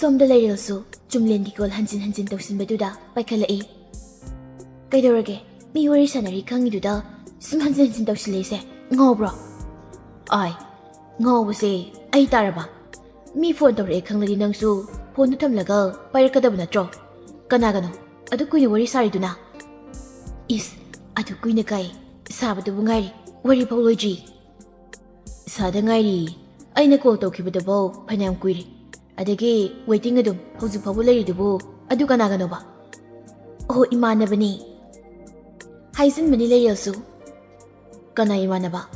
Somda Larilsu, Jumlendi Kol Hansin Hansin Tosin Baduda, by Kalai. Kaidorage, me worry sanary Kangiduda, some Hansin Hansin Tosilese, no bro. I, no was I Taraba. Me phone to a Kangli Nangsu, Ponutam Lago, Parakadabana Joe. Kanagano, Adukuya worry sorry do na. Is Adukuina Kai, Sabatu Bungari, worry Pology. Sadangari, I Nako Toki with the bow, Panam Quiri. Adage, waiting a dum, who's the popular the bow, Adukanaganoba. Oh, Imana Bani. Hyson Manila Yosu. Kana Imanaba.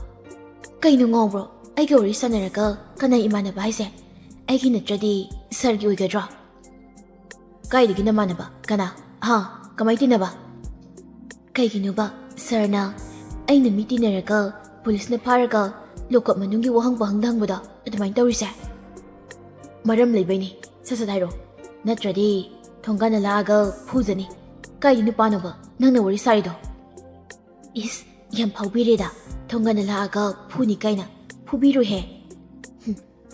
Kainu Ngobro, I go Risanaraga, Kana Imanaba, I say. I can a tradi, Sergi Wigadra. Guide in a manaba, Kana, ha, Kamaitinaba. Kaikinuba, Serna, I know meeting a girl, police na paragal, look up Manungi Wahang Bahang Buddha at my Dorisa. Madam Libani, Sasadiro, Natradi, Tongana Laga, Puzani, Guide Nupanova, Nana Warisarido. Is Yam Paubirida, Tongana Laga, Puni Kaina, Pubiru he.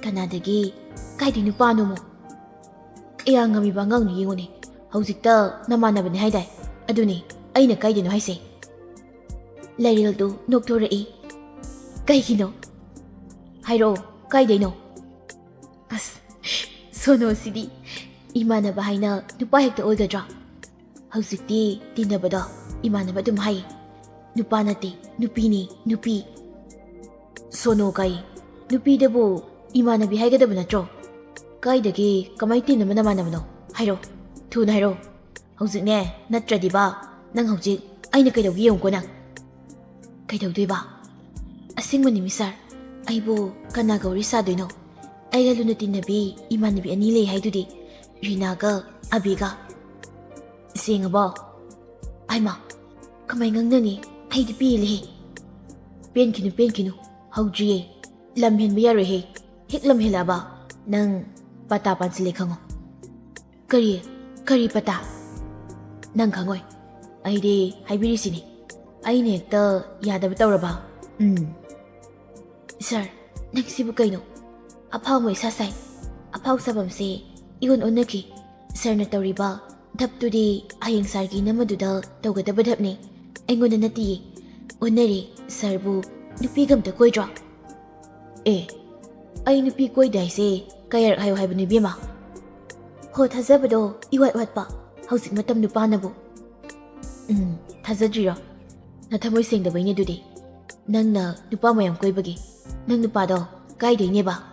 Kanadagi, Guide Nupanomo. Eyangami Bangang Yuni, Hosita, Namana Benhaida, Aduni, Aina Guide no I say. Laril do, Noctora e. Gaikino. Hiro, Guide no. As Sono City, Imana Bahina, Nupahek the older drop. Hositi, Dinabada, Imana Badum Hai. Nupanati, Nupini, Nupi. Sono Gai, Nupi the Bo, Imana Bihaga the Benatro. Guide the gay, Kamaitin the Manamanamano, Hiro, Tun Hiro. Hosine, Natradiba, Nanghoji, I know Kaido Yongona. Kaido Diba. A single nimisar, Aibo, Kanago Risadino. I lunatin na be, Imanabi Anile Haidudi, Rinaga, Abiga. Sing a ball. Ima, Kamangang Nani, Haid Pili. Penkinu, how G. Lamhin Biare, Hiklam Hilaba, Nang Patapan Silikango. Curry Pata. Nang Kangoy. I de Hibirisini. I need the Yadabatoraba. Sir, Naxibukaino. Apaw mo isasay. Apaw sabam si Iyon Onaki. Sir na tauriba. Dap to di ayang sargi na madudal tawgadabadap ni. Engon na nati. Onari, sarbu, nupigam ta koy dra. Ay nupi koy dai si kayar ayaw hay ni bima. Ho tazabado iwat pa. Hausik matam nupa na bu. Tazadrira. Natamoy sing da bay niya dudi. Nang na nupa mo yung koy bagi. Nang nupa do, kay day niya ba?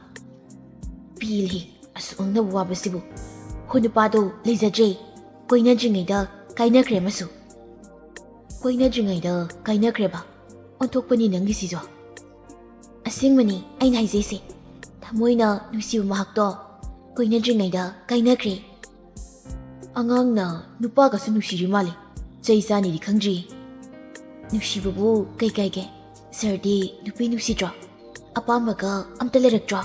Pili, asung na buwaba sibu. Hunupado, Liza J. Koy na jingay da, kay na krema su. Koy na jingay da, kay na kreba. Ontok pa ni nang gisizo. Asing mani, ay naizisi. Tamoy na nusiw mahakto. Koy na jingay da, kay na kre. Angang na, nupa ka sa nusirimali. Sa isa ni di kangji. Nusibabu, kay ke. Sardi, nupi nusidra. Apamaga, am talarakdra.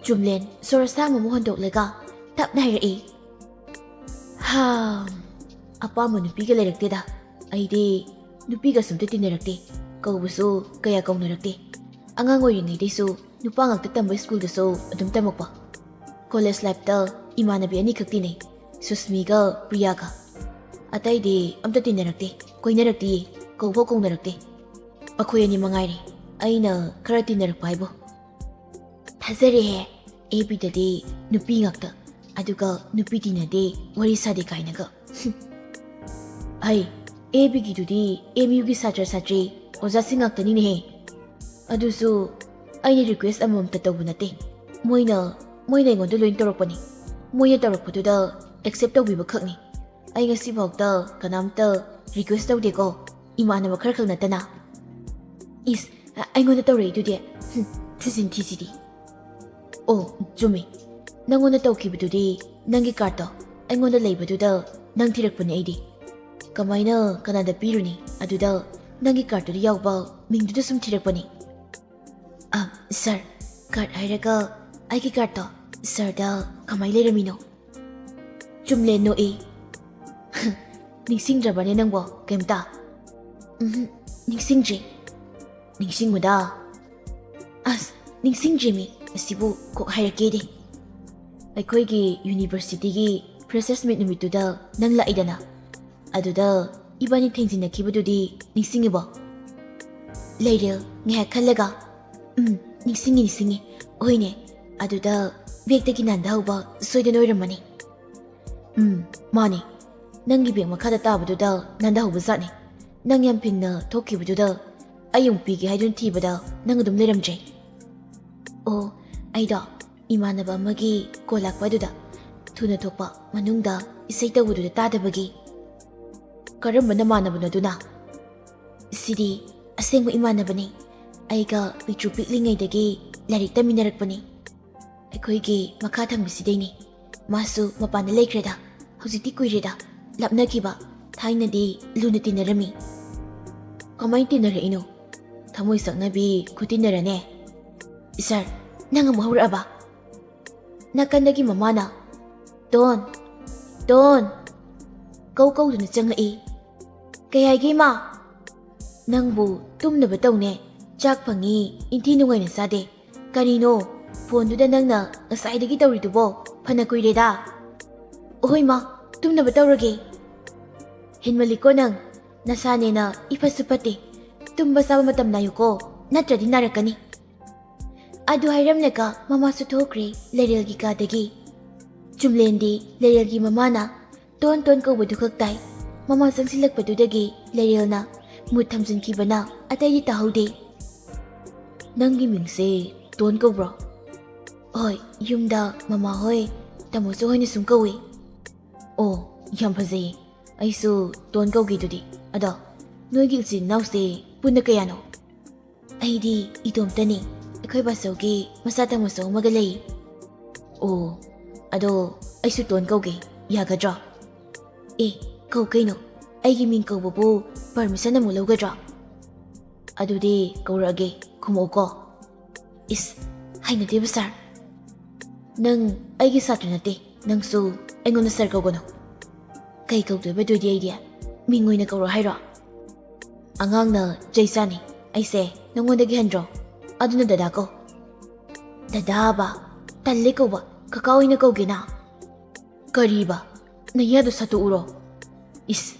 Jumlen, sorasama mo handok laga, tap na hiri. Apa mo nupi ka larakti da. Ay di, nupi ka sumta tinarakti. Kau baso, kaya kau narakti. Angangoy yung ngay so, nupa ngagtatambay school da so, adum tamok pa. College life da, imanabi ani kaktinay. Susmiga, Priya ka. At ay di, amta tinarakti. Koy narakti, kau po kong narakti. Akoy ani mangayri. Ay na, karati narakpay bo. Hazari he, ebi dadi, nupi ngakta. Aduga, nupi dinadi, wari sadi kay naga. Ay, ebi gidudi, emi yugi satri, ozasi ngakta nini he. Aduso, ay ni request amam tatawu nati. Moy na ingon duloy torok pa ni. Moy na torok pa da, accept daw bibakak ni. Ay nga si Bogda, kanam ta, request daw di ko. Ima na makarkal na tana. Is, ay ngon na tawray do di. Tisin tisidi. Oh, Jumi. Nangon na tawki ba do di, nangi karto. Ay ngon na lay ba do da, nang tirak pa ni ay di. Kamay na, kanada piro ni, ado da, nangi karto di yaw ba, ming do da sum tirak pa ni. Sir, kart ay raga, ay ki karto. Sir da, kamay lay ramino. Jumlen no eh. Ningsing dra ba ni nang bo, kemta? Ningsing J. Ningsing mo da. As, ningsing Jimmy, asibu ko hayrakidi. ꯑꯩꯈꯣꯏꯒꯤ ꯌꯨꯅꯤꯚꯔꯁꯤꯇꯤꯒꯤ freshers ꯃꯤꯠ ꯅꯨꯃꯤꯠꯇꯨꯗ ꯅꯪ ꯂꯥꯛꯏꯗꯅ ꯑꯗꯨꯗ 이번이 ꯊꯦꯡꯖꯤꯟꯅꯈꯤꯕꯗꯨꯗꯤ ꯅꯤꯡꯁꯤꯡꯉꯤꯕꯣ? ꯂꯩꯔꯦꯜ ꯉꯥꯏꯍꯥꯛ ꯈꯜꯂꯒ ꯅꯤꯡꯁꯤꯡꯉꯤ ꯍꯣꯏꯅꯦ ꯑꯗꯨꯗ ꯕꯦꯒꯇꯒꯤ ꯅꯥꯟꯊꯍꯧꯕ ꯁꯣꯏꯗꯅ ꯑꯣꯏꯔꯝꯃꯅꯤ ꯃꯥꯅꯤ ꯅꯪꯒꯤ ꯕꯦꯒ ꯃꯈꯥꯗ ꯇꯥꯕꯗꯨꯗ ꯅꯥꯟꯊꯍꯧꯕ ꯖꯥꯠꯅꯤ ꯅꯪ ꯌꯥꯝ ꯐꯤꯡꯅ ꯊꯣꯛꯈꯤꯕꯗꯨꯗ ꯑꯩ ꯑꯃꯨꯛ ꯄꯤꯒꯦ ꯍꯥꯏꯗꯨꯅ ꯊꯤꯕꯗ ꯅꯪ ꯑꯗꯨꯝ ꯂꯩꯔꯝꯗ꯭ꯔꯦ ꯑꯣ ꯑꯩꯗꯣ 이만ꯅꯕ ꯑꯃꯒꯤ ꯀꯣꯜ ꯂꯥꯛꯄ ꯑꯗꯨꯗ ꯊꯨꯅ ꯊꯣꯛꯄ ꯃꯅꯨꯡꯗ ꯏꯁꯩ ꯇꯧꯕꯗꯨꯗ ꯇꯥꯗꯕꯒꯤ ꯀꯔꯝꯕ ꯅꯃꯥꯟꯅꯕꯅꯣ ꯑꯗꯨꯅ? ꯁꯤꯗꯤ ꯑꯁꯦꯡꯕ ꯏꯃꯥꯟꯅꯕꯅꯤ ꯑꯩꯒ ꯄꯤꯛꯇ꯭ꯔꯨ ꯄꯤꯛꯂꯤꯉꯩꯗꯒꯤ ꯂꯥꯏꯔꯤꯛ ꯇꯝꯃꯤꯟꯅꯔꯛꯄꯅꯤ ꯑꯩꯈꯣꯏꯒꯤ ꯃꯈꯥ ꯊꯪꯕꯁꯤꯗꯩꯅꯤ ꯃꯥꯁꯨ ꯃꯄꯥꯟꯗ ꯂꯩꯈ꯭ꯔꯦꯗ ꯍꯧꯖꯤꯛꯇꯤ ꯀꯨꯏꯔꯦꯗ ꯂꯥꯞꯅꯈꯤꯕ ꯊꯥꯏꯅꯗꯤ ꯂꯨꯅ ꯇꯤꯟꯅꯔꯝꯃꯤ ꯀꯃꯥꯏꯅ ꯇꯤꯟꯅꯔꯛꯏꯅꯣ? ꯊꯃꯣꯏ ꯁꯛꯅꯕꯤ ꯈꯨꯇꯤꯟꯅꯔꯅꯦ ꯁꯥꯔ ꯅꯪ ꯑꯃꯨꯛ ꯍꯧꯔꯛꯑꯕ? ꯅꯥꯀꯟꯗꯒꯤ ꯃꯃꯥꯅ ꯗꯣꯟ ꯀꯧꯗꯨꯅ ꯆꯪꯂꯛꯏ ꯀꯩ ꯍꯥꯏꯒꯦ ꯃꯥ? ꯅꯪꯕꯨ ꯇꯨꯝꯅꯕ ꯇꯧꯅꯦ ꯆꯥꯛ ꯐꯪꯉꯤ ꯏꯟꯊꯤ ꯅꯨꯡꯉꯥꯏꯅ ꯆꯥꯗꯦ ꯀꯔꯤꯅꯣ ꯐꯣꯟꯗꯨꯗ ꯅꯪꯅ ꯉꯁꯥꯏꯗꯒꯤ ꯇꯧꯔꯤꯗꯨꯕꯣ ꯐꯅ ꯀꯨꯏꯔꯦꯗ ꯑꯍꯣꯏ ꯃꯥ ꯇꯨꯝꯅꯕ ꯇꯧꯔꯒꯦ ꯍꯦꯟꯃꯜꯂꯤꯀꯣ ꯅꯪ ꯅꯁꯥꯅꯦꯅ 이ꯐꯠꯁꯨ ꯐꯠꯇꯦ ꯇꯨꯝꯕ ꯆꯥꯕ ꯃꯇꯝ ꯅꯥꯌꯨꯀꯣ ꯅꯠꯇ꯭ꯔꯗꯤ ꯅꯥꯔꯛꯀꯅꯤ ꯑꯗꯨ ꯍꯥꯏꯔꯝꯂꯒ ꯃꯃꯥꯁꯨ ꯊꯣꯛꯈ꯭ꯔꯦ ꯂꯩꯔꯦꯜꯒꯤ ꯀꯥꯗꯒꯤ ꯆꯨꯝꯂꯦꯟꯗꯤ ꯂꯩꯔꯦꯜꯒꯤ ꯃꯃꯥꯅ ꯇꯣꯟ ꯀꯧꯕꯗꯨ ꯈꯛ ꯇꯥꯏ ꯃꯃꯥ ꯆꯪꯁꯤꯜꯂꯛꯄꯗꯨꯗꯒꯤ ꯂꯩꯔꯦꯜꯅ ꯃꯨꯠ ꯊꯝꯖꯤꯟꯈꯤꯕꯅ ꯑꯇꯩꯗꯤ ꯇꯥꯍꯧꯗꯦ ꯅꯪꯒꯤ ꯃꯤꯡꯁꯦ ꯇꯣꯟ ꯀꯧꯕ꯭ꯔꯣ? ꯍꯣꯏ ꯌꯨꯝꯗ ꯃꯃꯥ ꯍꯣꯏ ꯇꯥꯃꯣꯁꯨ ꯍꯣꯏꯅ ꯁꯨꯝ ꯀꯧꯏ ꯑꯣ ꯌꯥꯝ ꯐꯖꯩꯌꯦ ꯑꯩꯁꯨ ꯇꯣꯟ ꯀꯧꯒꯦꯗꯨꯗꯤ ꯑꯗꯣ ꯅꯣꯏꯒꯤ ꯏꯆꯤꯟ ꯏꯅꯥꯎꯁꯦ ꯄꯨꯟꯅ ꯀꯌꯥꯅꯣ? ꯑꯩꯗꯤ ꯏꯇꯣꯝꯇꯅꯤ ꯑꯩꯈꯣꯏ ꯕꯥꯆꯧꯒꯤ ꯃꯆꯥ ꯃꯆꯧ ꯑꯃꯒ ꯂꯩ ꯑꯣ ꯑꯗꯣ ꯑꯩꯁꯨ ꯇꯣꯟ ꯀꯧꯒꯦ ꯌꯥꯒꯗ꯭ꯔꯣ? ꯑꯦ ꯀꯧ ꯀꯩꯅꯣ ꯑꯩꯒꯤ ꯃꯤꯡ ꯀꯧꯕꯕꯨ ꯄꯔꯃꯤꯁꯟ ꯑꯃꯨꯛ ꯂꯧꯒꯗ꯭ꯔꯣ? ꯑꯗꯨꯗꯤ ꯀꯧꯔꯛꯑꯒꯦ ꯈꯨꯝꯃꯛꯎꯀꯣ 이스 ꯍꯩꯅꯗꯦꯕ ꯁꯥꯔ ꯅꯪ ꯑꯩꯒꯤ ꯁꯥꯇ꯭ꯔ ꯅꯠꯇꯦ ꯅꯪꯁꯨ ꯑꯩꯉꯣꯟꯗ ꯁꯥꯔ ꯀꯧꯒꯅꯨ ꯀꯩ ꯀꯧꯗꯣꯏꯕ ꯑꯗꯨꯗꯤ ꯑꯩꯗꯤ ꯃꯤꯡ ꯑꯣꯏꯅ ꯀꯧꯔꯣ ꯍꯥꯏꯔꯣ? ꯑꯉꯥꯡꯅ ꯆꯩ ꯆꯥꯅꯤ ꯑꯩꯁꯦ ꯅꯪꯉꯣꯟꯗꯒꯤ ꯍꯟꯗ꯭ꯔꯣ ꯑꯗꯨꯅ ꯗꯗꯥ ꯀꯧ ꯗꯗꯥꯕ ꯇꯜꯂꯦ ꯀꯧꯕ ꯀꯀꯥ ꯑꯣꯏꯅ ꯀꯧꯒꯦꯅ ꯀꯔꯤꯕ ꯅꯌꯥꯗꯨ ꯁꯠꯇꯣꯛꯎꯔꯣ 이스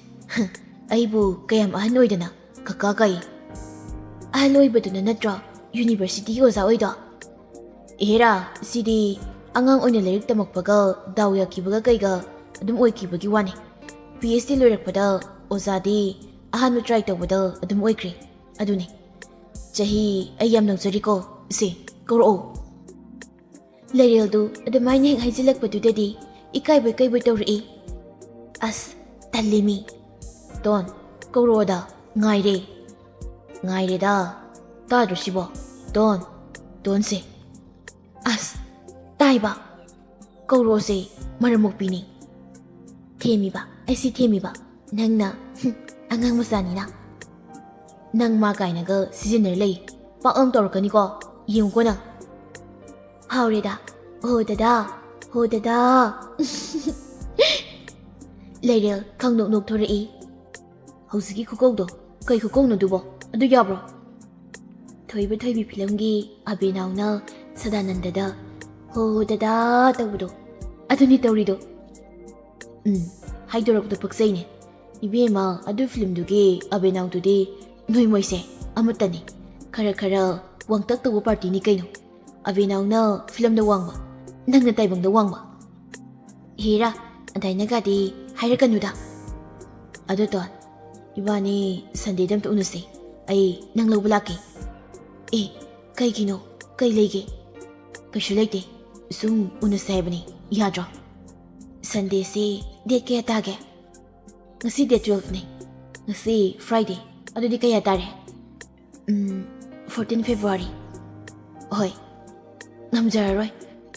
ꯑꯩꯕꯨ ꯀꯌꯥꯝ ꯑꯍꯟ ꯑꯣꯏꯗꯅ ꯀꯀꯥ ꯀꯧꯏ ꯑꯍꯜ ꯑꯣꯏꯕꯗꯨꯅ ꯅꯠꯇ꯭ꯔꯣ ꯌꯨꯅꯤꯚꯔꯁꯤꯇꯤꯒꯤ ꯑꯣꯖꯥ ꯑꯣꯏꯗꯣ ꯑꯦꯔꯥ ꯁꯤꯗꯤ ꯑꯉꯥꯡ ꯑꯣꯏꯅ ꯂꯥꯏꯔꯤꯛ ꯇꯝꯃꯛꯄꯒ ꯗꯥꯎ ꯌꯥꯈꯤꯕꯒ ꯀꯩꯒ ꯑꯗꯨꯝ ꯑꯣꯏꯈꯤꯕꯒꯤ ꯋꯥꯅꯤ PhD ꯂꯣꯏꯔꯛꯄꯗ ꯑꯣꯖꯥꯗꯤ ꯑꯍꯥꯟꯕ ꯇ꯭ꯔꯥꯏ ꯇꯧꯕꯗ ꯑꯗꯨꯝ ꯑꯣꯏꯈ꯭ꯔꯦ ꯑꯗꯨꯅꯤ ꯆꯍꯤ ꯑꯩ ꯌꯥꯝ ꯅꯧꯖꯔꯤꯀꯣ ꯁꯤ ꯀꯧꯔꯛꯑꯣ ꯂꯩꯔꯦꯜꯗꯨ ꯑꯗꯨꯃꯥꯏꯅ ꯍꯦꯛ ꯍꯥꯏꯖꯤꯜꯂꯛꯄꯗꯨꯗꯗꯤ ꯏꯀꯥꯏꯕꯣꯏ ꯀꯩꯕꯣꯏ ꯇꯧꯔꯛꯏ ꯑꯁ ꯇꯜꯂꯤꯃꯤ ꯇꯣꯟ ꯀꯧꯔꯛꯑꯣꯗ ꯉꯥꯏꯔꯦꯗ ꯇꯥꯗ꯭ꯔꯣ ꯁꯤꯕꯣ ꯇꯣꯟꯁꯦ ꯑꯁ ꯇꯥꯏꯕ ꯀꯧꯔꯛꯑꯣꯁꯦ ꯃꯔꯝ ꯃꯣꯛꯄꯤꯅꯤ ꯊꯦꯝꯃꯤꯕ ꯑꯩꯁꯤ ꯊꯦꯝꯃꯤꯕ ꯅꯪꯅ ꯑꯉꯥꯡ ꯃꯆꯥꯅꯤꯅ ꯅꯪ ꯃꯥ ꯀꯥꯏꯅꯒ ꯁꯤꯖꯤꯟꯅꯔ ꯂꯩ ꯄꯥꯛꯑꯝ ꯇꯧꯔꯛꯀꯅꯤꯀꯣ ꯌꯦꯡꯉꯨꯀꯣ ꯅꯪ ꯍꯥꯎꯔꯦꯗ ꯍꯣ ꯗꯗꯥ ꯂꯩꯔꯦꯜ ꯈꯪꯅꯣꯛ ꯅꯣꯛꯊꯣꯔꯛꯏ ꯍꯧꯖꯤꯛꯀꯤ ꯈꯨꯀꯧꯗꯣ ꯀꯩ ꯈꯨꯀꯧꯅꯣ ꯑꯗꯨꯕꯣ ꯑꯗꯨ ꯌꯥꯕ꯭ꯔꯣ? ꯊꯣꯏꯕꯤ ꯐꯤꯂꯝꯒꯤ ꯑꯕꯦꯅꯥꯎꯅ ꯁꯗꯥꯅꯟꯗꯗ ꯍꯣ ꯗꯗꯥ ꯇꯧꯕꯗꯣ ꯑꯗꯨꯅꯤ ꯇꯧꯔꯤꯗꯣ ꯍꯥꯏꯗꯣꯔꯛꯄꯗꯣ ꯄꯛꯆꯩꯅꯦ 이베마 ꯑꯗꯨ ꯐꯤꯂꯝꯗꯨꯒꯤ ꯑꯕꯦꯅꯥꯎꯗꯨꯗꯤ ꯅꯣꯏ ꯃꯣꯏꯁꯦ ꯑꯃꯠꯇꯅꯤ ꯈꯔ ꯋꯥꯡꯇꯛ ꯇꯧꯕ ꯄꯥꯔꯇꯤꯅꯤ ꯀꯩꯅꯣ ꯑꯕꯦꯅꯥꯎꯅ ꯐꯤꯂꯝꯗ ꯋꯥꯡꯕ ꯅꯪꯅ ꯇꯥꯏꯕꯪꯗ ꯋꯥꯡꯕ ꯍꯦꯔꯥ ꯑꯗꯥꯏꯅꯒꯗꯤ ꯍꯥꯏꯔꯛꯀꯅꯨꯗ ꯑꯗꯨ ꯇꯣꯟ 이ꯕꯥꯅꯤ ꯁꯟꯗꯦꯗ ꯑꯝꯇ ꯎꯅꯁꯦ ꯑꯩ ꯅꯪ ꯂꯧꯕ ꯂꯥꯛꯀꯦ ꯀꯩꯒꯤꯅꯣ ꯀꯩ ꯂꯩꯒꯦ ꯀꯩꯁꯨ ꯂꯩꯇꯦ ꯁꯨꯝ ꯎꯅꯁꯦ ꯍꯥꯏꯕꯅꯤ ꯌꯥꯗ꯭ꯔꯣ ꯁꯟꯗꯦꯁꯤ ꯗꯦꯠ ꯀꯌꯥ ꯇꯥꯒꯦ ngasi date 12ꯅꯦ ngasi Friday ꯑꯗꯨꯗꯤ ꯀꯌꯥ ꯇꯥꯔꯦ 14 February ꯍꯣꯏ ꯉꯝꯖꯔꯔꯣꯏ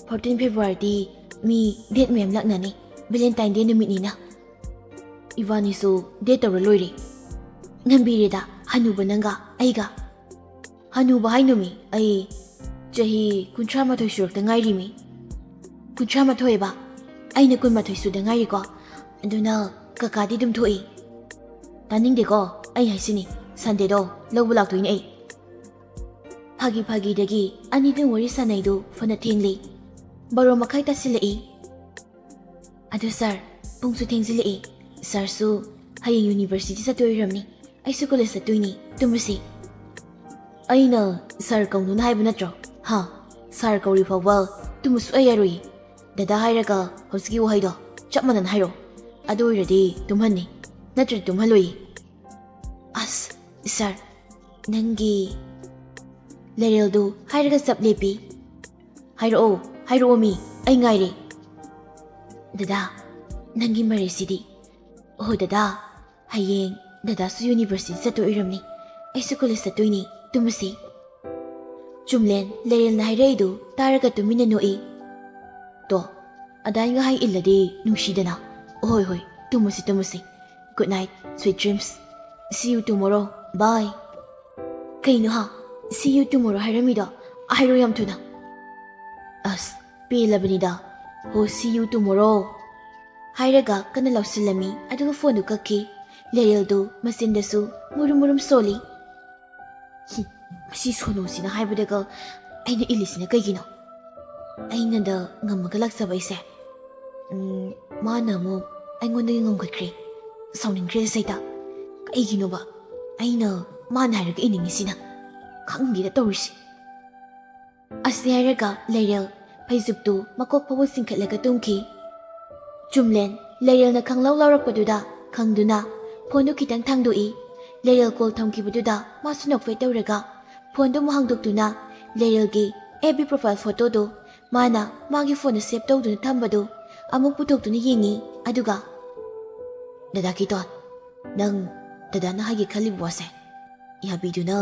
14 February ꯃꯤ ꯗꯦꯠ ꯃꯌꯥꯝ ꯂꯥꯛꯅꯅꯤ ꯚꯦꯂꯦꯟꯇꯥꯏꯟ ꯗꯦ ꯅꯨꯃꯤꯠꯅꯤꯅ 이바니ꯁꯨ ꯗꯦꯠ ꯇꯧꯔ ꯂꯣꯏꯔꯦ ꯉꯝꯕꯤꯔꯦꯗ ꯍꯅꯨꯕ ꯅꯪꯒ ꯑꯩꯒ ꯍꯅꯨꯕ ꯍꯥꯏꯅꯨꯃꯤ ꯑꯩ ꯆꯍꯤ 38 ꯁꯨꯔꯛꯇ ꯉꯥꯏꯔꯤꯃꯤ 38ꯕ ꯑꯩꯅ 12 ꯁꯨꯗ ꯉꯥꯏꯔꯤꯀꯣ ꯑꯗꯨꯅ ꯀꯀꯥꯗꯤ ꯑꯗꯨꯝ ꯊꯣꯛꯏ ꯇꯥꯅꯤꯡꯗꯦꯀꯣ ꯑꯩ ꯍꯥꯏꯁꯤꯅꯤ ꯁꯟꯗꯦꯗꯣ ꯂꯧꯕ ꯂꯥꯛꯇꯣꯏꯅꯦ ꯑꯩ. ꯐꯥꯒꯤꯗꯒꯤ ꯑꯅꯤꯗꯪ ꯋꯥꯔꯤ ꯁꯥꯟꯅꯩꯗꯨ ꯐꯅ ꯊꯦꯡꯂꯤ. ꯕꯥꯔꯣ ꯃꯈꯥꯏ ꯇꯥꯁꯤꯜꯂꯛꯏ꯫ ꯑꯗꯨ ꯁꯥꯔ, ꯄꯨꯡꯁꯨ ꯊꯦꯡꯖꯤꯜꯂꯛꯏ, ꯁꯥꯔꯁꯨ ꯍꯌꯦꯡ ꯌꯨꯅꯤꯚꯔꯁꯤꯇꯤ ꯆꯠꯇꯣꯏ ꯑꯣꯏꯔꯝꯅꯤ, ꯑꯩꯁꯨ ꯀꯣꯂꯦꯖ ꯆꯠꯇꯣꯏꯅꯤ, ꯇꯨꯝꯃꯁꯤ꯫ ꯑꯩꯅ ꯁꯥꯔ ꯀꯧꯅꯨꯅ ꯍꯥꯏꯕ ꯅꯠꯇ꯭ꯔꯣ? ꯍꯥ, ꯁꯥꯔ ꯀꯧꯔꯤ ꯐꯥꯎꯕ ꯇꯨꯝꯕ ꯁꯨꯛꯌꯥ ꯌꯥꯔꯣꯏꯌꯦ꯫ ꯗꯗꯥ ꯍꯥꯏꯔꯒ ꯍꯧꯖꯤꯛꯀꯤ ꯋꯥꯍꯩꯗꯣ ꯆꯞ ꯃꯥꯟꯅꯅ ꯍꯥꯏꯔꯛꯑꯣ, ꯑꯗꯨ ꯑꯣꯏꯔꯗꯤ ꯇꯨꯝꯍꯟꯅꯤ, ꯅꯠꯇ꯭ꯔꯗꯤ ꯇꯨꯝꯍꯜꯂꯣꯏꯌꯦ꯫ ꯑꯁ ꯁꯥꯔ, ꯅꯪꯒꯤ ꯂꯩꯔꯦꯜꯗꯨ ꯍꯥꯏꯔꯒ ꯆꯞ ꯂꯦꯞꯄꯤ꯫ ꯍꯥꯏꯔꯛꯑꯣ, ꯍꯥꯏꯔꯛꯑꯣ ꯃꯤ, ꯑꯩ ꯉꯥꯏꯔꯦ꯫ ꯗꯗꯥ, ꯅꯪꯒꯤ ꯃꯔꯩꯁꯤꯗꯤ꯫ ꯑꯣ ꯗꯗꯥ, ꯍꯌꯦꯡ ꯗꯗꯥꯁꯨ ꯌꯨꯅꯤꯚꯔꯁꯤꯇꯤ ꯆꯠꯇꯣꯏ ꯑꯣꯏꯔꯝꯅꯤ, ꯑꯩꯁꯨ ꯀꯣꯂꯦꯖ ꯆꯠꯇꯣꯏꯅꯤ, ꯇꯨꯝꯃꯁꯤ꯫ ꯆꯨꯝꯂꯦꯟ ꯂꯩꯔꯦꯜꯅ ꯍꯥꯏꯔꯛꯏꯗꯨ ꯇꯥꯔꯒ ꯇꯨꯃꯤꯟꯅ ꯅꯣꯛꯏ꯫ ꯇꯣ, ꯑꯗꯥꯏ ꯉꯥꯍꯥꯏ ꯏꯜꯂꯗꯤ ꯅꯨꯡꯁꯤꯗꯅ꯫ ꯍꯣꯏ ꯍꯣꯏ, ꯇꯨꯝꯃꯁꯤ ꯇꯨꯝꯃꯁꯤ꯫ ꯒꯨꯗ ꯅꯥꯏꯠ, ꯁ꯭ꯋꯤꯠ ꯗ꯭ꯔꯤꯝꯁ, ꯁꯤ ꯌꯨ ꯇꯨꯃꯣꯔꯣ, ꯕꯥꯏ꯫ ꯀꯩꯅꯣ ꯍꯥ, ꯁꯤ ꯌꯨ ꯇꯨꯃꯣꯔꯣ ꯍꯥꯏꯔꯝꯃꯤꯗꯣ, ꯍꯥꯏꯔꯣ ꯌꯥꯝ ꯊꯨꯅ꯫ ꯑꯁ ꯄꯦꯜꯂꯕꯅꯤꯗ, ꯍꯣ ꯁꯤ ꯌꯨ ꯇꯨꯃꯣꯔꯣ ꯍꯥꯏꯔꯒ ꯀꯟꯅ ꯂꯥꯎꯁꯤꯜꯂꯝꯃꯤ, ꯑꯗꯨꯒ ꯐꯣꯟꯗꯨ ꯀꯛꯈꯤ꯫ ꯂꯩꯔꯦꯜꯗꯨ ꯃꯆꯤꯟꯗꯁꯨ ꯃꯨꯔꯨꯝ ꯃꯨꯔꯨꯝ ꯁꯣꯜꯂꯤ꯫ ꯃꯁꯤ ꯁꯣꯅꯣꯁꯤꯅ ꯍꯥꯏꯕꯗꯒ ꯑꯩꯅ ꯏꯜꯂꯤꯁꯤꯅ ꯀꯩꯒꯤꯅꯣ? ꯑꯩꯅꯗ ꯉꯝꯃꯒ ꯂꯥꯛꯆꯕ ꯑꯩꯁꯦ, ꯃꯥꯅ ꯑꯃꯨꯛ ꯑꯩꯉꯣꯟꯗꯒꯤ ꯉꯝꯈꯠꯈ꯭ꯔꯦ, ꯁꯥꯎꯅꯤꯡꯈ꯭ꯔꯦ ꯁꯩꯇ꯫ ꯀꯩꯒꯤꯅꯣꯕ ꯑꯩꯅ ꯃꯥꯅ ꯍꯥꯏꯔꯒ ꯏꯅꯤꯡꯉꯤꯁꯤꯅ? ꯈꯪꯗꯦꯗ ꯇꯧꯔꯤꯁꯤ꯫ ꯑꯁꯤ ꯍꯥꯏꯔꯒ ꯂꯩꯔꯦꯜ ꯐꯩꯖꯨꯞꯇꯨ ꯃꯀꯣꯛ ꯐꯥꯎꯕ ꯆꯤꯡꯈꯠꯂꯒ ꯇꯨꯝꯈꯤ꯫ ꯆꯨꯝꯂꯦꯟ ꯂꯩꯔꯦꯜꯅ ꯈꯪꯂꯥꯎ ꯂꯥꯎꯔꯛꯄꯗꯨꯗ ꯈꯪꯗꯨꯅ ꯐꯣꯟꯗꯨ ꯈꯤꯇꯪ ꯊꯥꯡꯗꯣꯛꯏ꯫ ꯂꯩꯔꯦꯜ ꯀꯣꯜ ꯊꯝꯈꯤꯕꯗꯨꯗ ꯃꯥꯁꯨ ꯅꯣꯛꯐꯦꯠ ꯇꯧꯔꯒ ꯐꯣꯟꯗꯨ ꯑꯃꯨꯛ ꯍꯥꯡꯗꯣꯛꯇꯨꯅ ꯂꯩꯔꯦꯜꯒꯤ ꯑꯦꯐꯕꯤ ꯄ꯭ꯔꯣꯐꯥꯏꯜ ꯐꯣꯇꯣꯗꯨ ꯃꯥꯅ ꯃꯥꯒꯤ ꯐꯣꯟꯗ ꯁꯦꯞ ꯇꯧꯗꯨꯅ ꯊꯝꯕꯗꯨ ꯑꯃꯨꯛ ꯄꯨꯊꯣꯛꯇꯨꯅ ꯌꯦꯡꯉꯤ꯫ ꯑꯗꯨꯒ ꯗꯗꯥ ꯀꯤꯇꯣꯟ, ꯅꯪ ꯗꯗꯥꯅ ꯍꯥꯏꯒꯦ ꯈꯜꯂꯤꯕ ꯋꯥꯁꯦ ꯌꯥꯕꯤꯗꯨꯅ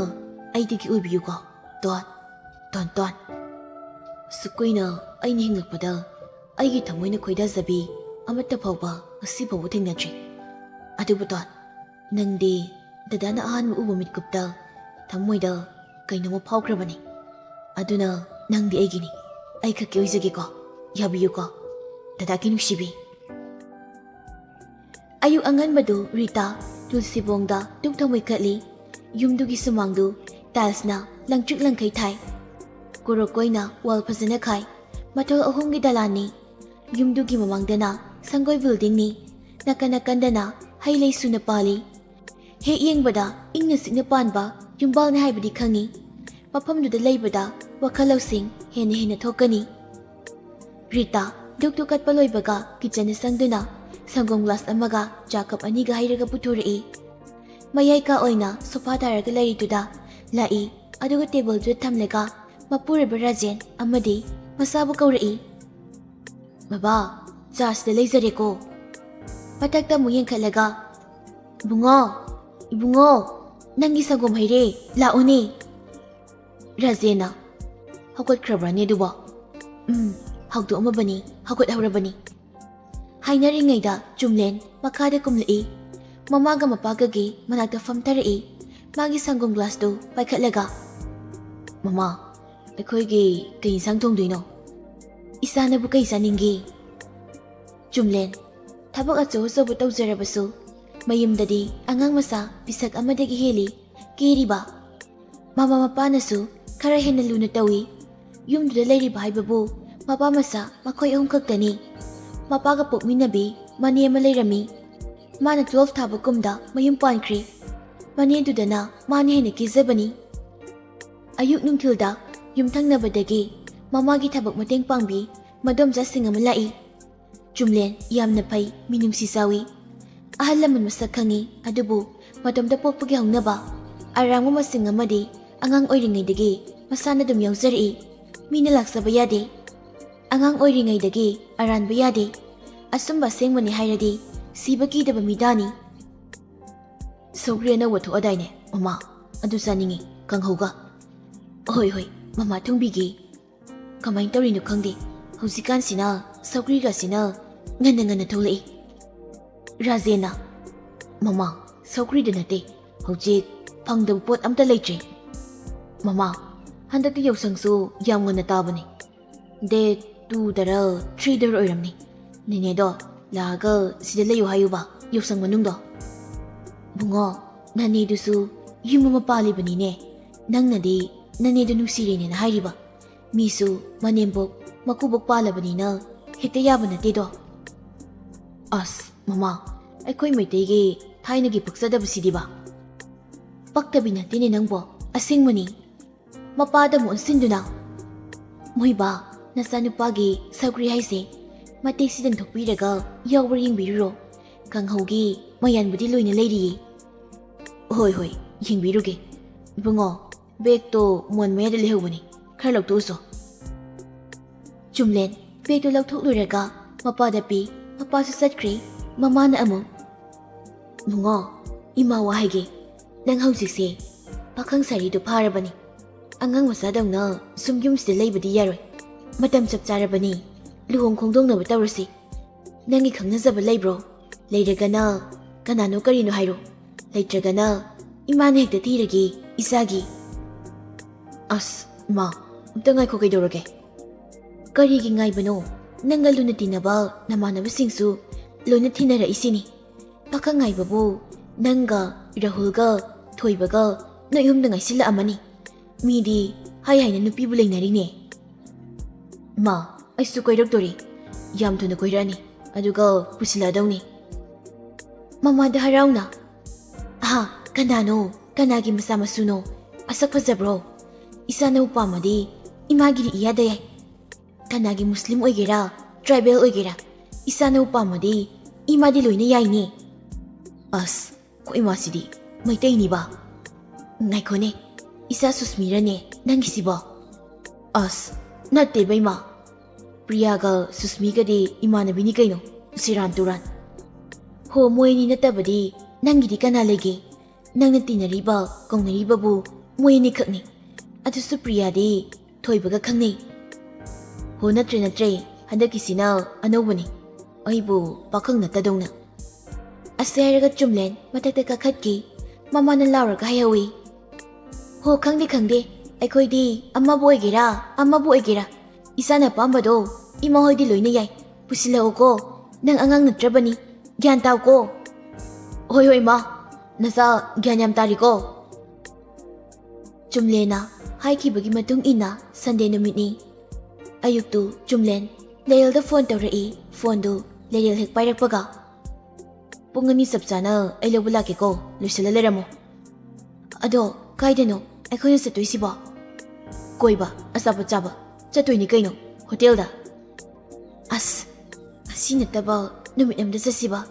ꯑꯩꯗꯒꯤ ꯑꯣꯏꯕꯤꯌꯨꯀꯣ ꯇꯣꯟ, ꯇꯣꯟ ꯇꯣꯟ꯫ ꯁꯨꯛ ꯀꯨꯏꯅ ꯑꯩꯅ ꯍꯤꯡꯂꯛꯄꯗ ꯑꯩꯒꯤ ꯊꯃꯣꯏꯅ ꯈꯣꯏꯗꯥꯖꯕꯤ ꯑꯃꯠꯇ ꯐꯥꯎꯕ ꯉꯁꯤ ꯐꯥꯎꯕ ꯊꯦꯡꯅꯗ꯭ꯔꯤ꯫ ꯑꯗꯨꯕꯨ ꯇꯣꯟ, ꯅꯪꯗꯤ ꯗꯗꯥꯅ ꯑꯍꯥꯟꯕ ꯎꯕ ꯃꯤꯠꯀꯨꯞꯇ ꯊꯃꯣꯏꯗ ꯀꯩꯅꯣꯝꯃ ꯐꯥꯎꯈ꯭ꯔꯕꯅꯤ꯫ ꯑꯗꯨꯅ ꯅꯪꯗꯤ ꯑꯩꯒꯤꯅꯤ, ꯑꯩ ꯈꯛꯀꯤ ꯑꯣꯏꯖꯒꯦꯀꯣ, ꯌꯥꯕꯤꯌꯨꯀꯣ ꯗꯗꯥꯒꯤ ꯅꯨꯡꯁꯤꯕꯤ꯫ ꯑꯌꯨꯛ ꯑꯉꯟꯕꯗꯨ ꯔꯤꯇꯥ ꯇꯨꯜꯁꯤꯕꯣꯡꯗ ꯙꯨꯞ ꯊꯥꯎꯃꯩ ꯀꯠꯂꯤ꯫ ꯌꯨꯝꯗꯨꯒꯤ ꯁꯨꯃꯥꯡꯗꯨ ꯇꯥꯏꯜꯁꯅ ꯂꯪꯇ꯭ꯔꯤꯛ ꯂꯪꯈꯩ ꯊꯥꯏ꯫ ꯀꯣꯔꯣꯀꯣꯏꯅ ꯋꯥꯜ ꯐꯖꯅ ꯈꯥꯏ꯫ ꯃꯊꯣꯜ ꯑꯍꯨꯝꯒꯤ ꯗꯂꯥꯟꯅꯤ꯫ ꯌꯨꯝꯗꯨꯒꯤ ꯃꯃꯥꯡꯗꯅ ꯁꯪꯒꯣꯏ ꯕꯤꯜꯗꯤꯡꯅꯤ, ꯅꯥꯀꯟ ꯅꯥꯀꯟꯗꯅ ꯍꯩ ꯂꯩ ꯁꯨꯅ ꯄꯥꯜꯂꯤ꯫ ꯍꯦꯛ ꯌꯦꯡꯕꯗ ꯏꯪꯅ ꯆꯤꯛꯅ ꯄꯥꯟꯕ ꯌꯨꯝꯕꯥꯜꯅꯤ ꯍꯥꯏꯕꯗꯤ ꯈꯪꯉꯤ꯫ ꯃꯐꯝꯗꯨꯗ ꯂꯩꯕꯗ ꯋꯥꯈꯜ ꯂꯧꯁꯤꯡ ꯍꯦꯟꯅ ꯍꯦꯟꯅ ꯊꯣꯛꯀꯅꯤ꯫ ꯔꯤꯇꯥ ꯙꯨꯞꯇꯨ ꯀꯠꯄ ꯂꯣꯏꯕꯒ ꯀꯤꯆꯟꯗ ꯆꯪꯗꯨꯅ ꯁꯪꯒꯣꯝ ꯒ꯭ꯂꯥꯁ ꯑꯃꯒ ꯆꯥ ꯀꯞ ꯑꯅꯤꯒ ꯍꯩꯔꯒ ꯄꯨꯊꯣꯔꯛꯏ꯫ ꯃꯌꯥꯏ ꯀꯥ ꯑꯣꯏꯅ ꯁꯣꯐꯥ ꯇꯥꯔꯒ ꯂꯩꯔꯤꯗꯨꯗ ꯂꯥꯛꯏ, ꯑꯗꯨꯒ ꯇꯦꯕꯜꯗꯨꯗ ꯊꯝꯂꯒ ꯃꯄꯨꯔꯣꯏꯕ ꯔꯥꯖꯦꯟ ꯑꯃꯗꯤ ꯃꯆꯥꯕꯨ ꯀꯧꯔꯛꯏ꯫ ꯕꯕꯥ, ꯆꯥꯁꯤꯗ ꯂꯩꯖꯔꯦꯀꯣ꯫ ꯃꯊꯛꯇ ꯑꯃꯨꯛ ꯌꯦꯡꯈꯠꯂꯒ ꯏꯕꯨꯡꯉꯣ, ꯏꯕꯨꯡꯉꯣ, ꯅꯪꯒꯤ ꯁꯪꯒꯣꯝ ꯍꯩꯔꯦ, ꯂꯥꯛꯎꯅꯦ꯫ ꯔꯥꯖꯦꯟꯅ ꯍꯧꯒꯠꯈ꯭ꯔꯕ꯭ꯔꯅꯦ ꯑꯗꯨꯕꯣ? ꯍꯧꯗꯣꯛꯑꯝꯃꯕꯅꯤ, ꯍꯧꯒꯠꯍꯧꯔꯕꯅꯤ ꯍꯥꯏꯅꯔꯤꯉꯩꯗ ꯆꯨꯝꯂꯦꯟ ꯃꯈꯥꯗ ꯀꯨꯝꯂꯛꯏ꯫ ꯃꯃꯥꯒ ꯃꯄꯥꯒꯒꯤ ꯃꯅꯥꯛꯇ ꯐꯝꯊꯔꯛꯏ꯫ ꯃꯥꯒꯤ ꯁꯪꯒꯣꯝ ꯒ꯭ꯂꯥꯁꯇꯨ ꯄꯥꯏꯈꯠꯂꯒ, ꯃꯃꯥ, ꯑꯩꯈꯣꯏꯒꯤ ꯀꯩ ꯏꯟꯁꯥꯡ ꯊꯣꯡꯗꯣꯏꯅꯣ? ꯏꯆꯥꯅꯕꯨ ꯀꯩ ꯆꯥꯅꯤꯡꯒꯦ? ꯆꯨꯝꯂꯦꯟ ꯊꯕꯛ ꯑꯆꯧ ꯑꯆꯧꯕ ꯇꯧꯖꯔꯕꯁꯨ ꯃꯌꯨꯝꯗꯗꯤ ꯑꯉꯥꯡ ꯃꯆꯥ ꯄꯤꯁꯛ ꯑꯃꯗꯒꯤ ꯍꯦꯜꯂꯤ ꯀꯦꯔꯤꯕ꯫ ꯃꯃꯥ ꯃꯄꯥꯅꯁꯨ ꯈꯔ ꯍꯦꯟꯅ ꯂꯨꯅ ꯇꯧꯏ꯫ ꯌꯨꯝꯗꯨꯗ ꯂꯩꯔꯤꯕ ꯍꯥꯏꯕꯕꯨ ꯃꯄꯥ ꯃꯆꯥ ꯃꯈꯣꯏ ꯑꯍꯨꯝ ꯈꯛꯇꯅꯤ꯫ ꯃꯄꯥꯒ ꯄꯣꯛꯃꯤꯟꯅꯕꯤ ꯃꯅꯦ ꯑꯃ ꯂꯩꯔꯝꯃꯤ꯫ ꯃꯥꯅ 12 ꯊꯥꯕ ꯀꯨꯝꯗ ꯃꯌꯨꯝ ꯄꯥꯟꯈ꯭ꯔꯦ꯫ ꯃꯅꯦꯗꯨꯗꯅ ꯃꯥꯅ ꯍꯦꯟꯅ ꯀꯦꯖꯕꯅꯤ꯫ ꯑꯌꯨꯛ ꯅꯨꯡꯊꯤꯜꯗ ꯌꯨꯝꯊꯪꯅꯕꯗꯒꯤ ꯃꯃꯥꯒꯤ ꯊꯕꯛ ꯃꯇꯦꯡ ꯄꯥꯡꯕꯤ ꯃꯗꯣꯝꯆꯥꯁꯤꯡ ꯑꯃ ꯂꯥꯛꯏ꯫ ꯆꯨꯝꯂꯦꯟ ꯌꯥꯝꯅ ꯐꯩ, ꯃꯤꯅꯨꯡꯁꯤ ꯆꯥꯎꯏ꯫ ꯑꯍꯜ ꯂꯃꯟ ꯃꯁꯛ ꯈꯪꯉꯤ, ꯑꯗꯨꯕꯨ ꯃꯇꯣꯝꯇ ꯄꯣꯛꯄꯒꯤ ꯍꯧꯅꯕ ꯑꯔꯥꯡꯕ ꯃꯁꯤꯡ ꯑꯃꯗꯤ ꯑꯉꯥꯡ ꯑꯣꯏꯔꯤꯉꯩꯗꯒꯤ ꯃꯁꯥꯅ ꯑꯗꯨꯝ ꯌꯥꯎꯖꯔꯛꯏ꯫ ꯃꯤꯅ ꯂꯥꯛꯆꯕ ꯌꯥꯗꯦ, ꯑꯉꯥꯡ ꯑꯣꯏꯔꯤꯉꯩꯗꯒꯤ ꯑꯔꯥꯟꯕ ꯌꯥꯗꯦ, ꯑꯆꯨꯝꯕ ꯑꯁꯦꯡꯕꯅꯤ ꯍꯥꯏꯔꯗꯤ ꯁꯤꯕ ꯀꯤꯗꯕ ꯃꯤꯗꯥꯅꯤ꯫ ꯁꯧꯒ꯭ꯔꯤ ꯑꯅꯧꯕ ꯊꯣꯛꯑꯗꯥꯏꯅꯦ ꯃꯃꯥ, ꯑꯗꯨ ꯆꯥꯅꯤꯡꯉꯤ, ꯀꯥꯡꯍꯧꯒ꯫ ꯍꯣꯏ ꯍꯣꯏ ꯃꯃꯥ ꯊꯣꯡꯕꯤꯒꯦ꯫ ꯀꯃꯥꯏꯅ ꯇꯧꯔꯤꯅꯣ ꯈꯪꯗꯦ, ꯍꯧꯖꯤꯛꯀꯥꯟꯁꯤꯅ ꯁꯧꯒ꯭ꯔꯤꯒꯁꯤꯅ ꯉꯟꯅ ꯉꯟꯅ ꯊꯣꯛꯂꯛꯏ꯫ ꯔꯥꯖꯦꯟꯅ ꯃꯃꯥ, ꯁꯧꯒ꯭ꯔꯤꯗ ꯅꯠꯇꯦ, ꯍꯧꯖꯤꯛ ꯐꯪꯗꯕ ꯄꯣꯠ ꯑꯝꯇ ꯂꯩꯇ꯭ꯔꯦ꯫ ꯃꯃꯥ, ꯍꯟꯗꯛꯇꯤ ꯌꯥꯎꯁꯪꯁꯨ ꯌꯥꯝ ꯉꯟꯅ ꯇꯥꯕꯅꯤ, ꯗꯦꯠ 2ꯗꯔ 3ꯗꯔ ꯑꯣꯏꯔꯝꯅꯤ꯫ ꯅꯦꯅꯦꯗꯣ ꯂꯥꯛꯑꯒ ꯁꯤꯗ ꯂꯩꯌꯨ ꯍꯥꯏꯌꯨꯕ ꯌꯥꯎꯁꯪ ꯃꯅꯨꯡꯗꯣ꯫ ꯕꯨꯡꯉꯣ, ꯅꯅꯦꯗꯨꯁꯨ ꯌꯨꯝ ꯑꯃ ꯄꯥꯜꯂꯤꯕꯅꯤꯅꯦ, ꯅꯪꯅꯗꯤ ꯅꯅꯦꯗꯨ ꯅꯨꯡꯁꯤꯔꯦꯅꯦꯅ ꯍꯥꯏꯔꯤꯕ, ꯃꯤꯁꯨ ꯃꯅꯦꯝꯕꯣꯛ ꯃꯀꯨꯕꯣꯛ ꯄꯥꯜꯂꯕꯅꯤꯅ ꯍꯦꯛꯇ ꯌꯥꯕ ꯅꯠꯇꯦꯗꯣ꯫ ꯑꯁ ꯃꯃꯥ, ꯑꯩꯈꯣꯏ ꯃꯩꯇꯩꯒꯤ ꯊꯥꯏꯅꯒꯤ ꯄꯛꯆꯗꯕꯁꯤꯗꯤꯕ꯫ ꯄꯛꯇꯕꯤ ꯅꯠꯇꯦꯅꯦ ꯅꯪꯕꯣ, ꯑꯁꯦꯡꯕꯅꯤ꯫ ꯃꯄꯥꯗ ꯑꯃꯨꯛ ꯑꯣꯟꯁꯤꯟꯗꯨꯅ ꯃꯣꯏꯕꯥ, ꯅꯆꯥꯅꯨꯄꯥꯒꯤ ꯁꯧꯒ꯭ꯔꯤ ꯍꯥꯏꯁꯦ ꯃꯇꯦꯛꯁꯤꯗꯪ ꯊꯣꯛꯄꯤꯔꯒ ꯌꯥꯎꯕ꯭ꯔꯥ ꯌꯦꯡꯕꯤꯔꯨꯔꯣ꯫ ꯀꯥꯡꯍꯧꯒꯤ ꯃꯌꯥꯟꯕꯨꯗꯤ ꯂꯣꯏꯅ ꯂꯩꯔꯤꯌꯦ꯫ ꯍꯣꯏ ꯍꯣꯏ, ꯌꯦꯡꯕꯤꯔꯨꯒꯦ꯫ ꯏꯕꯨꯡꯉꯣ, ꯕꯦꯒꯇꯣ ꯃꯣꯟ ꯃꯌꯥꯗ ꯂꯩꯍꯧꯕꯅꯤ, ꯈꯔ ꯂꯧꯊꯣꯛꯎꯁꯣ꯫ ꯆꯨꯝꯂꯦꯟ ꯕꯦꯒꯇꯣ ꯂꯧꯊꯣꯛꯂꯨꯔꯒ ꯃꯄꯥꯗ ꯄꯤ꯫ ꯃꯄꯥꯁꯨ ꯆꯠꯈ꯭ꯔꯦ꯫ ꯃꯃꯥꯅ ꯑꯃꯨꯛ, ꯏꯕꯨꯡꯉꯣ, ꯏꯃꯥ ꯋꯥ ꯍꯥꯏꯒꯦ꯫ ꯅꯪ ꯍꯧꯖꯤꯛꯁꯦ ꯄꯥꯈꯪ ꯁꯥꯔꯤꯗꯣ ꯐꯥꯔꯕꯅꯤ꯫ ꯑꯉꯥꯡ ꯃꯆꯥꯗꯧꯅ ꯁꯨꯝ ꯌꯨꯝꯁꯤꯗ ꯂꯩꯕꯗꯤ ꯌꯥꯔꯣꯏ꯫ ꯃꯇꯝ ꯆꯞ ꯆꯥꯔꯕꯅꯤ, ꯂꯨꯍꯣꯡ ꯈꯣꯡꯗꯣꯡꯅꯕ ꯇꯧꯔꯁꯤ꯫ ꯅꯪꯒꯤ ꯈꯪꯅꯖꯕ ꯂꯩꯕ꯭ꯔꯣ? ꯂꯩꯔꯒꯅ ꯀꯅꯥꯅꯣ ꯀꯔꯤꯅꯣ ꯍꯥꯏꯔꯣ, ꯂꯩꯇ꯭ꯔꯒꯅ ꯏꯃꯥꯅ ꯍꯦꯛꯇ ꯊꯤꯔꯒꯦ ꯏꯆꯥꯒꯤ꯫ ꯑꯁ ꯏꯃꯥ, ꯑꯝꯇ ꯉꯥꯏꯈꯣ, ꯀꯩꯗꯧꯔꯒꯦ? ꯀꯔꯤꯒꯤ ꯉꯥꯏꯕꯅꯣ? ꯅꯪꯒ ꯂꯨꯅ ꯇꯤꯟꯅꯕ ꯅꯃꯥꯟꯅꯕꯁꯤꯡꯁꯨ ꯂꯣꯏꯅ ꯊꯤꯅꯔꯛꯏꯁꯤꯅꯤ꯫ ꯄꯥꯈꯪ ꯉꯥꯏꯕꯕꯨ ꯅꯪꯒ ꯔꯥꯍꯨꯜꯒ ꯊꯣꯏꯕꯒ ꯅꯣꯏ ꯑꯍꯨꯝꯗ ꯉꯥꯏꯁꯤꯜꯂꯛꯑꯃꯅꯤ꯫ ꯃꯤꯗꯤ ꯍꯥꯏꯅ ꯅꯨꯄꯤꯕꯨ ꯂꯩꯅꯔꯤꯅꯦ꯫ ꯏꯃꯥ, ꯑꯩꯁꯨ ꯀꯣꯏꯔꯛꯇꯣꯔꯤ꯫ ꯌꯥꯝ ꯊꯨꯅ ꯀꯣꯏꯔꯛꯑꯅꯤ, ꯑꯗꯨꯒ ꯄꯨꯁꯤꯜꯂꯛꯑꯗꯧꯅꯤ꯫ ꯃꯃꯥꯗ ꯍꯔꯥꯎꯅ, ꯀꯅꯥꯅꯣ? ꯀꯅꯥꯒꯤ ꯃꯆꯥ ꯃꯁꯨꯅꯣ? ꯑꯁꯛ ꯐꯖꯕ꯭ꯔꯣ? ꯏꯆꯥꯅꯕꯨ ꯄꯥꯝꯃꯗꯤ ꯏꯃꯥꯒꯤꯗꯤ ꯏꯌꯥꯗ ꯌꯥꯏ꯫ ꯀꯅꯥꯒꯤ ꯃꯨꯁꯂꯤꯝ ꯑꯣꯏꯒꯦꯔꯥ, ꯇ꯭ꯔꯥꯏꯕꯦꯜ ꯑꯣꯏꯒꯦꯔꯥ, ꯏꯆꯥꯅꯕꯨ ꯄꯥꯝꯃꯗꯤ ꯏꯃꯥꯗꯤ ꯂꯣꯏꯅ ꯌꯥꯏꯅꯦ꯫ ꯑꯁ, ꯈꯣꯏ ꯏꯃꯥꯁꯤꯗꯤ ꯃꯩꯇꯩꯅꯤꯕ꯫ ꯉꯥꯏꯈꯣꯅꯦ, ꯏꯆꯥ ꯁꯨꯁꯃꯤꯔꯅꯦ ꯅꯪꯒꯤꯁꯤꯕꯣ? ꯑꯁ ꯅꯠꯇꯦꯕ ꯏꯃꯥ, ꯄ꯭ꯔꯤꯌꯥꯒ ꯁꯨꯁꯃꯤꯒꯗꯤ ꯏꯃꯥꯟꯅꯕꯤꯅꯤ ꯀꯩꯅꯣ, ꯁꯤꯔꯥꯟ ꯇꯨꯔꯥꯟ꯫ ꯍꯣ, ꯃꯣꯏꯅꯤ ꯅꯠꯇꯕꯗꯤ ꯅꯪꯒꯤꯗꯤ ꯀꯅꯥ ꯂꯩꯒꯦ? ꯅꯪꯅ ꯇꯤꯟꯅꯔꯤꯕ ꯀꯧꯅꯔꯤꯕꯕꯨ ꯃꯣꯏ ꯑꯅꯤꯈꯛꯅꯤ꯫ ꯑꯗꯨꯁꯨ ꯄ꯭ꯔꯤꯌꯥꯗꯤ ꯊꯣꯏꯕꯒ ꯈꯪꯅꯩ꯫ ꯍꯣ, ꯅꯠꯇ꯭ꯔꯦ, ꯍꯟꯗꯛꯀꯤꯁꯤꯅ ꯑꯅꯧꯕꯅꯤ, ꯑꯩꯕꯨ ꯄꯥꯈꯪ ꯅꯠꯇꯗꯧꯅ꯫ ꯑꯁꯦ ꯍꯥꯏꯔꯒ ꯆꯨꯝꯂꯦꯟ ꯃꯊꯛꯇ ꯀꯥꯈꯠꯈꯤ꯫ ꯃꯃꯥꯅ ꯂꯥꯎꯔꯒ ꯍꯥꯏꯍꯧꯏ, ꯍꯣ, ꯈꯪꯗꯦ, ꯑꯩꯈꯣꯏꯗꯤ ꯑꯃꯕꯨ ꯑꯣꯏꯒꯦꯔꯥ ꯑꯃꯕꯨ ꯑꯣꯏꯒꯦꯔꯥ, ꯏꯆꯥꯅ ꯑꯄꯥꯝꯕꯗꯣ ꯏꯃꯥ ꯍꯣꯏꯗꯤ ꯂꯣꯏꯅ ꯌꯥꯏ꯫ ꯄꯨꯁꯤꯜꯂꯛꯎꯀꯣ, ꯅꯪ ꯑꯉꯥꯡ ꯅꯠꯇ꯭ꯔꯕꯅꯤ, ꯒ꯭ꯌꯥꯟ ꯇꯥꯎꯀꯣ꯫ ꯍꯣꯏ ꯏꯃꯥ, ꯅꯆꯥ ꯒ꯭ꯌꯥꯟ ꯌꯥꯝ ꯇꯥꯔꯤꯀꯣ꯫ ꯆꯨꯝꯂꯦꯟꯅ ꯍꯥꯏꯈꯤꯕꯒꯤ ꯃꯇꯨꯡ ꯏꯟꯅ ꯁꯟꯗꯦ ꯅꯨꯃꯤꯠꯅꯤ꯫ ꯑꯌꯨꯛꯇꯨ ꯆꯨꯝꯂꯦꯟ ꯂꯩꯔꯦꯜꯗ ꯐꯣꯟ ꯇꯧꯔꯛꯏ꯫ ꯐꯣꯟꯗꯨ ꯂꯩꯔꯦꯜ ꯍꯦꯛ ꯄꯥꯏꯔꯛꯄꯒ, ꯄꯨꯡ 2 ꯆꯞ ꯆꯥꯅ ꯑꯩ ꯂꯧꯕ ꯂꯥꯛꯀꯦꯀꯣ, ꯂꯣꯏꯁꯤꯜꯂ ꯂꯩꯔꯝꯃꯣ꯫ ꯑꯗꯣ ꯀꯥꯏꯗꯅꯣ ꯑꯩꯈꯣꯏꯅ ꯆꯠꯇꯣꯏꯁꯤꯕꯣ? ꯀꯣꯏꯕ, ꯑꯆꯥꯄꯣꯠ ꯆꯥꯕ ꯆꯠꯇꯣꯏꯅꯤ ꯀꯩꯅꯣ, ꯍꯣꯇꯦꯜꯗ꯫ ꯑꯁ, ꯑꯁꯤ ꯅꯠꯇꯕ ꯅꯨꯃꯤꯠ ꯑꯃꯗ ꯆꯠꯁꯤꯕ,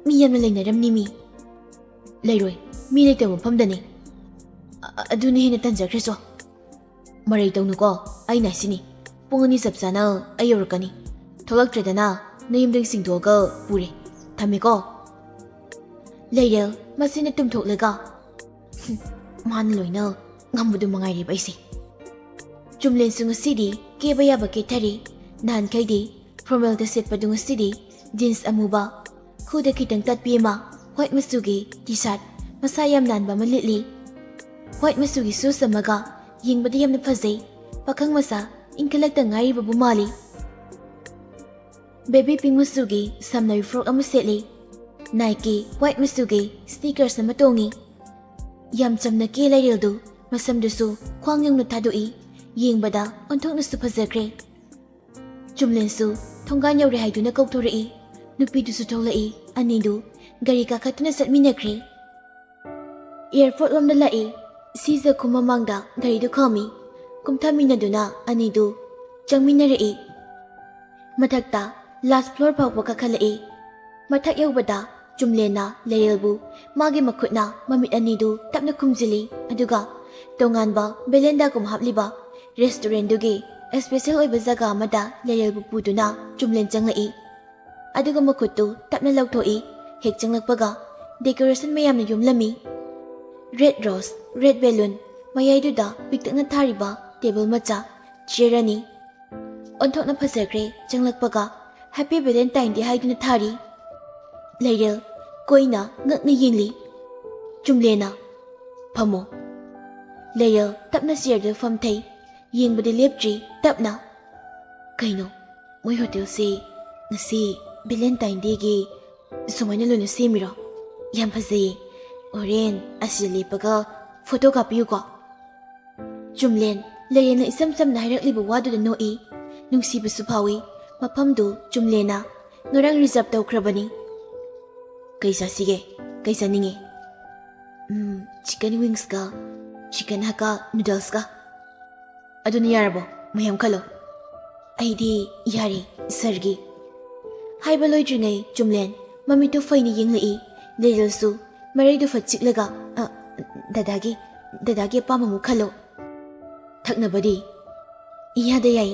ꯃꯤ ꯌꯥꯝꯅ ꯂꯩꯅꯔꯝꯅꯤ ꯃꯤ꯫ ꯂꯩꯔꯣꯏ, ꯃꯤ ꯂꯩꯇꯕ ꯃꯐꯝꯗꯅꯤ꯫ ꯑꯗꯨꯅ ꯍꯦꯟꯅ ꯇꯟꯖꯈ꯭ꯔꯦꯆꯣ꯫ ꯃꯔꯩ ꯇꯧꯅꯨꯀꯣ, ꯑꯩꯅ ꯍꯥꯏꯁꯤꯅꯤ, ꯄꯨꯡ 2 ꯆꯞ ꯆꯥꯅ ꯑꯩ ꯌꯧꯔꯛꯀꯅꯤ꯫ ꯊꯣꯛꯂꯛꯇ꯭ꯔꯦꯗꯅ ꯅꯌꯨꯝꯗꯒꯤ ꯆꯤꯡꯊꯣꯛꯑꯒ ꯄꯨꯔꯦ꯫ ꯊꯝꯃꯦꯀꯣ꯫ ꯂꯩꯔꯦꯜ ꯃꯆꯤꯟꯅ ꯇꯨꯝꯊꯣꯛꯂꯒ, ꯃꯥꯅ ꯂꯣꯏꯅ ꯉꯝꯕꯗꯨ ꯃꯉꯥꯏꯔꯦꯕ ꯑꯩꯁꯦ꯫ ꯆꯨꯝꯂꯦꯟꯁꯨ ꯉꯁꯤꯗꯤ ꯀꯦꯕ ꯌꯥꯕ ꯀꯦꯊꯔꯤ꯫ ꯅꯍꯥꯟꯈꯩꯗꯤ ꯐꯣꯔꯃꯦꯜꯗ ꯁꯦꯠꯄꯗꯨ ꯉꯁꯤꯗꯤ ꯖꯤꯟꯁ ꯑꯃꯨꯕ, ꯈꯨꯗ ꯈꯤꯇꯪ ꯇꯠꯄꯤ ꯑꯃ, ꯍ꯭ꯋꯥꯏꯠ ꯃꯆꯨꯒꯤ ꯇꯤ ꯁꯥꯔꯠ ꯃꯁꯥ ꯌꯥꯝ ꯅꯥꯟꯕ ꯑꯃ ꯂꯤꯠꯂꯤ꯫ ꯍ꯭ꯋꯥꯏꯠ ꯃꯆꯨꯒꯤ ꯁꯨꯁ ꯑꯃꯒ, ꯌꯦꯡꯕꯗ ꯌꯥꯝꯅ ꯐꯖꯩ꯫ ꯄꯥꯈꯪ ꯃꯆꯥ ꯏꯟꯈꯠꯂꯛꯇ ꯉꯥꯏꯔꯤꯕꯕꯨ ꯃꯥꯜꯂꯤ꯫ ꯕꯦꯕꯤ ꯄꯤꯡ ꯃꯆꯨꯒꯤ ꯁꯝꯅꯕꯤ ꯐ꯭ꯔꯣꯛ ꯑꯃ ꯁꯦꯠꯂꯤ꯫ ꯅꯥꯏꯛꯀꯤ ꯍ꯭ꯋꯥꯏꯠ ꯃꯆꯨꯒꯤ ꯁ꯭ꯅꯤꯀꯔꯁ ꯑꯃ ꯇꯣꯡꯉꯤ꯫ ꯌꯥꯝ ꯆꯝꯅ ꯀꯦ ꯂꯩꯔꯦꯜꯗꯨ, ꯃꯁꯝꯗꯨꯁꯨ ꯈ꯭ꯋꯥꯡ ꯌꯧꯅ ꯊꯥꯗꯣꯛꯏ꯫ ꯌꯦꯡꯕꯗ ꯑꯣꯟꯊꯣꯛꯅꯁꯨ ꯐꯖꯈ꯭ꯔꯦ꯫ ꯆꯨꯝꯂꯦꯟꯁꯨ ꯊꯣꯡꯒꯥꯟ ꯌꯧꯔꯦ ꯍꯥꯏꯗꯨꯅ ꯀꯧꯊꯣꯔꯛꯏ꯫ ꯅꯨꯄꯤꯗꯨꯁꯨ ꯊꯣꯛꯂꯛꯏ꯫ ꯑꯅꯤꯗꯨ ꯒꯥꯔꯤ ꯀꯥꯈꯠꯇꯨꯅ ꯆꯠꯃꯤꯟꯅꯈ꯭ꯔꯦ꯫ ꯑꯦꯌꯥꯔꯄꯣꯔꯠ ꯂꯣꯝꯗ ꯂꯥꯛꯏ꯫ ꯁꯤꯖꯈꯨ ꯃꯃꯥꯡꯗ ꯒꯥꯔꯤꯗꯨ ꯈꯥꯝꯃꯤ꯫ ꯀꯨꯝꯊꯃꯤꯟꯅꯗꯨꯅ ꯑꯅꯤꯗꯨ ꯆꯪꯃꯤꯟꯅꯔꯛꯏ꯫ ꯃꯊꯛꯇ ꯂꯥꯁ ꯐ꯭ꯂꯣꯔ ꯐꯥꯎꯕ ꯀꯥꯈꯠꯂꯛꯏ꯫ ꯃꯊꯛ ꯌꯧꯕꯗ ꯆꯨꯝꯂꯦꯟꯅ ꯂꯩꯔꯦꯜꯕꯨ ꯃꯥꯒꯤ ꯃꯈꯨꯠꯅ ꯃꯃꯤꯠ ꯑꯅꯤꯗꯨ ꯇꯞꯅ ꯈꯨꯝꯖꯤꯜꯂꯤ꯫ ꯑꯗꯨꯒ ꯇꯣꯉꯥꯟꯕ ꯕꯦꯂꯦꯟꯗꯥꯒꯨꯝ ꯍꯥꯞꯂꯤꯕ ꯔꯦꯁꯇꯨꯔꯦꯟꯗꯨꯒꯤ ꯏꯁꯄꯦꯁꯦꯜ ꯑꯣꯏꯕ ꯖꯒꯥ ꯑꯃꯗ ꯂꯩꯔꯦꯜꯕꯨ ꯄꯨꯗꯨꯅ ꯆꯨꯝꯂꯦꯟ ꯆꯪꯂꯛꯏ꯫ ꯑꯗꯨꯒ ꯃꯈꯨꯠꯇꯨ ꯇꯞꯅ ꯂꯧꯊꯣꯛꯏ꯫ ꯍꯦꯛ ꯆꯪꯂꯛꯄꯒ ꯗꯦꯀꯣꯔꯦꯁꯟ ꯃꯌꯥꯝꯅ ꯌꯨꯝꯂꯝꯃꯤ꯫ ꯔꯦꯗ ꯔꯣꯁ, ꯔꯦꯗ ꯕꯦꯂꯨꯟ, ꯃꯌꯥꯏꯗꯨꯗ ꯄꯤꯛꯇꯛꯅ ꯊꯥꯔꯤꯕ ꯇꯦꯕꯜ ꯃꯆꯥ, ꯆꯤꯌꯔ 2, ꯑꯣꯟꯊꯣꯛꯅ ꯐꯖꯈ꯭ꯔꯦ꯫ ꯆꯪꯂꯛꯄꯒ ꯍꯦꯄꯤ ꯚꯦꯂꯦꯟꯇꯥꯏꯟ ꯗꯦ ꯍꯥꯏꯗꯨꯅ ꯊꯥꯔꯤ꯫ ꯂꯩꯔꯦꯜ ꯀꯣꯏꯅ ꯉꯛꯅ ꯌꯦꯡꯂꯤ꯫ ꯆꯨꯝꯂꯦꯟꯅ, ꯐꯝꯃꯣ꯫ ꯂꯩꯔꯦꯜ ꯇꯞꯅ ꯆꯤꯌꯔꯗ ꯐꯝꯊꯩ꯫ ꯌꯦꯡꯕꯗꯤ ꯂꯦꯞꯇ꯭ꯔꯤ꯫ ꯇꯞꯅ, ꯀꯩꯅꯣ ꯃꯣꯏ ꯍꯣꯇꯦꯜꯁꯤ ꯉꯁꯤ ꯚꯦꯂꯦꯟꯇꯥꯏꯟ ꯗꯦꯒꯤ ꯁꯨꯃꯥꯏꯅ ꯂꯣꯏꯅ ꯁꯦꯝꯃꯤꯔꯣ? ꯌꯥꯝ ꯐꯖꯩꯌꯦ꯫ ꯍꯣꯔꯦꯟ ꯑꯁꯤꯗ ꯂꯦꯞꯄꯒ ꯐꯣꯇꯣ ꯀꯥꯞꯄꯤꯌꯨꯀꯣ꯫ ꯆꯨꯝꯂꯦꯟ ꯂꯩꯔꯦꯜꯅ ꯏꯆꯝ ꯆꯝꯅ ꯍꯥꯏꯔꯛꯂꯤꯕ ꯋꯥꯗꯨꯗ ꯅꯣꯛꯏ꯫ ꯅꯨꯡꯁꯤꯕꯁꯨ ꯐꯥꯎꯏ ꯃꯐꯝꯗꯨ ꯆꯨꯝꯂꯦꯅ ꯉꯔꯥꯡ ꯔꯤꯖꯔꯚ ꯇꯧꯈ꯭ꯔꯕꯅꯤ ꯀꯩ ꯆꯥꯁꯤꯒꯦ ꯀꯩ ꯆꯥꯅꯤꯡꯉꯤ chicken ꯋꯤꯡꯁꯀ chicken haka noodles ka aduni yarabo mayam khalo aidi yari sargi haiba loidringai chumlen mami to faini yenglei leilsu marai du fatchiklaga dadagi pamamu khalo thaknabadi iyada yai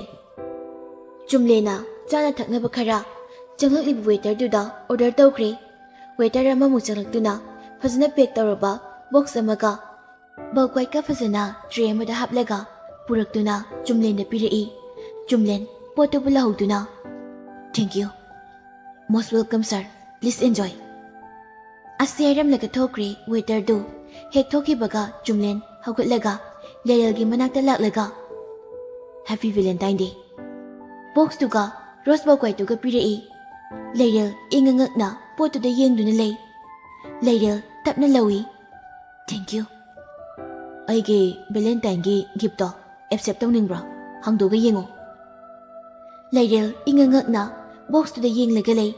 chumlena chana thaknaba khara changlakli waiter du da order tawkre waiter amamu changlakduna fazna pack tawraba box amaga Balkwai ka fazana tray amada haplaga purakduna chumlen da pirai chumlen potu bula huduna thank you most welcome sir please enjoy asiaram laga thokre waiter do hek thoki baga chumlen haugatlaga layal gi manakta laklaga happy valentine day box tuga rose balkwai tuga pirai layal ingangakna potu da yengduna layal tapna lawi thank you aige valentine gi gift to accept tawningbra hangdoga yengo lairel ingangakna box to the yenglaga lei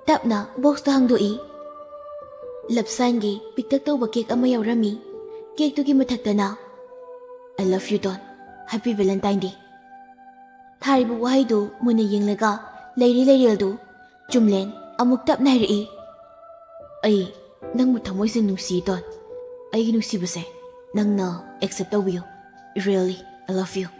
tapna box to hangdoi lapsign gi piktak tawba cake ama yaurami cake to gi mathaktana I love you don happy valentine day tharibu wahai do muna yenglaga lairel do chumlen amuk tapna ri ai nangmu thamoi sing nungsi don ai gi nungsi base Nang na accept the wheel. Really, I love you.